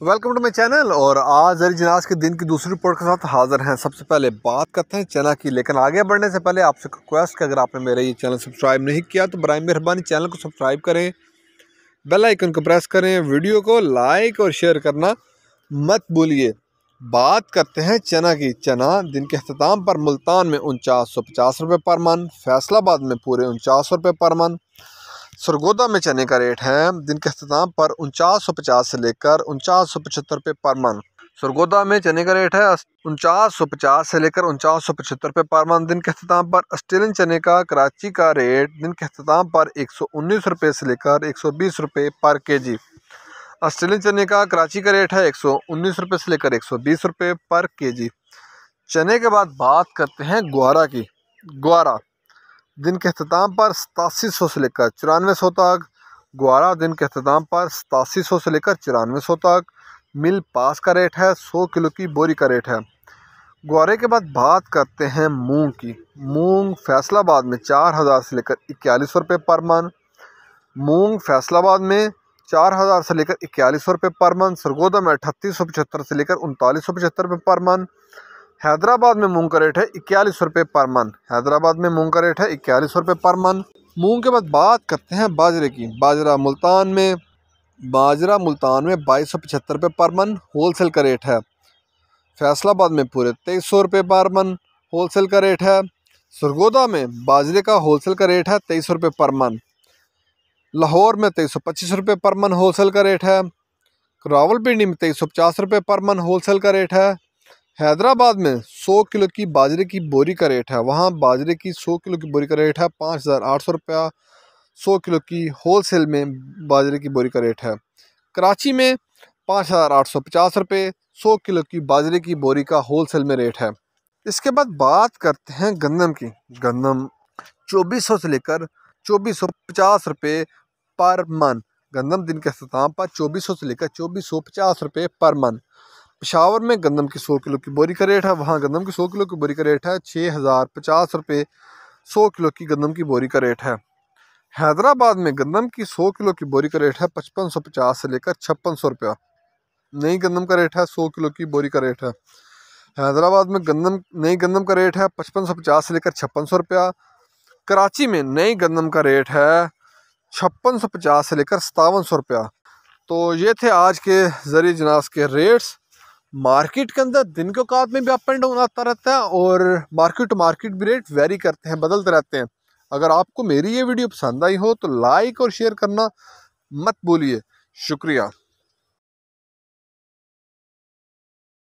Welcome to my channel. और आज जरी जनाज के दिन की दूसरी रिपोर्ट के साथ हाजिर हैं। सबसे पहले बात करते हैं चना की, लेकिन आगे बढ़ने से पहले आपसे रिक्वेस्ट कि अगर आपने मेरा ये चैनल सब्सक्राइब नहीं किया तो बराए मेहरबानी चैनल को सब्सक्राइब करें, बेल आइकन को प्रेस करें, वीडियो को लाइक और शेयर करना मत भूलिए। बात करते हैं चना की। चना दिन के अख्ताम पर मुल्तान में 4950 रुपये पर मन, फैसलाबाद में पूरे 49 रुपये पर मन। सरगोदा में चने का रेट है दिन के अख्ताम पर 4950 से लेकर 4975 रुपये पर मन। सरगोदा में चने का रेट है 4950 से लेकर 4975 रुपये पर मन दिन के अख्ताम पर। ऑस्ट्रेलियन चने का कराची का रेट दिन के अख्ताम पर 119 रुपये से लेकर 120 रुपये पर केजी। ऑस्ट्रेलियन चने का कराची का रेट है 119 रुपये से लेकर 120 रुपये पर केजी। चने के बाद बात करते हैं ग्वारा की। ग्वारा दिन के अख्ताम पर 8700 से लेकर 9400 तक। ग्वारा दिन के अख्ताम पर 8700 से लेकर 9400 तक। मिल पास का रेट है 100 किलो की बोरी का रेट है। ग्वारे के बाद बात करते हैं मूंग की। मूंग फैसलाबाद में 4000 से लेकर 4100 रुपये पर मन। मूंग फैसलाबाद में 4000 से लेकर 4100 रुपये पर मन। सरगोदा में 3875 से लेकर 3975 रुपये पर मन। हैदराबाद में मूंग का रेट है 41 रुपये पर मन। हैदराबाद में मूंग का रेट है 41 रुपये पर मन। मूंग के बाद बात करते हैं बाजरे की। बाजरा मुल्तान में 2275 रुपये पर मन होलसेल का रेट है। फैसलाबाद में पूरे 2300 रुपये पर मन होलसेल का रेट है। सरगोदा में बाजरे का होलसेल का रेट है 2300 रुपये पर मन। लाहौर में 2325 रुपये पर मन होलसेल का रेट है। रावलपिंडी में 2350 रुपये पर मन होलसेल का रेट है। हैदराबाद में 100 किलो की बाजरे की बोरी का रेट है, वहाँ बाजरे की 100 किलो की बोरी का रेट है 5800 रुपया। 100 किलो की होलसेल में बाजरे की बोरी का रेट है। कराची में 5850 रुपये 100 किलो की बाजरे की बोरी का होलसेल में रेट है। इसके बाद बात करते हैं गंदम की। गंदम 2400 से लेकर 2450 रुपये पर मन। गंदम दिन के अख्ताम पर 2400 से लेकर 2450 रुपये पर मन। पेशावर में गंदम की 100 किलो की बोरी का रेट है, वहाँ गंदम की 100 किलो की बोरी का रेट है 6050 रुपये 100 किलो की गंदम की बोरी का रेट है। हैदराबाद में गंदम की 100 किलो की बोरी का रेट है 5550 से लेकर 5600 रुपया। नई गंदम का रेट है 100 किलो की बोरी का रेट है। हैदराबाद में नई गंदम का रेट है 5550 से लेकर 5600 रुपया। कराची में नई गंदम का रेट है 5650 से लेकर 5700 रुपया। तो ये थे आज के जरिए जनाज के रेट्स। मार्केट के अंदर दिन के औकात में भी अप एंड डाउन आता रहता है और मार्केट टू मार्केट भी रेट वेरी करते हैं, बदलते रहते हैं। अगर आपको मेरी ये वीडियो पसंद आई हो तो लाइक और शेयर करना मत भूलिए। शुक्रिया।